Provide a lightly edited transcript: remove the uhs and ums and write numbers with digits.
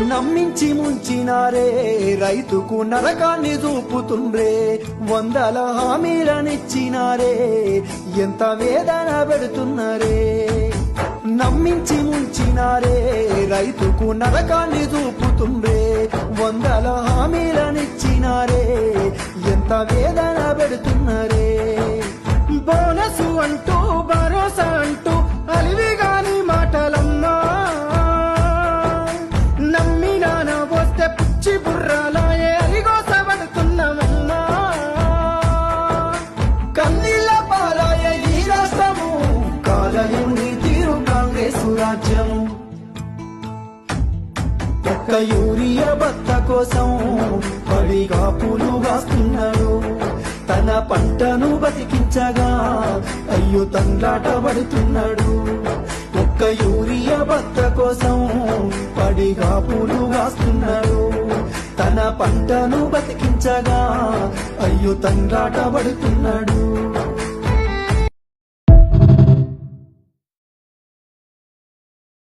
నమ్మించి ముంచినారే రైతుకు నరకాన్ని చూపుతుండ్రే, వందల హామీలనిచ్చినారే ఎంత వేదన పెడుతున్నారే. నమ్మించి ముంచినారే రైతుకు నరకాన్ని చూపుతుండ్రే, వందల హామీలనిచ్చినారే ఎంత వేదన పెడుతున్నారే. బోనసు అంటూ భరోసా అంటూ అలివిగాని మాటలమ్మా, నమ్మినాన వస్తే పిచ్చి బుర్రాలాయే అరిగోసబడుతున్నామమ్మా. కన్నీళ్ళ పాలాయ ఈ రాష్ట్రము, కాలయుని తీరు కాంగ్రెసు రాజ్యము. ఒక్క యూరియా బత్త కోసం పడిగా పూలు కాస్తున్నాడు, తన పంటను బతికించగా అయ్యో తండ్రాట పడుతున్నాడు. ఒక్క యూరియా బత్త కోసం పడిగా పూలు కాస్తున్నాడు, తన పంటను బతికించగా అయ్యో తండ్రాట పడుతున్నాడు.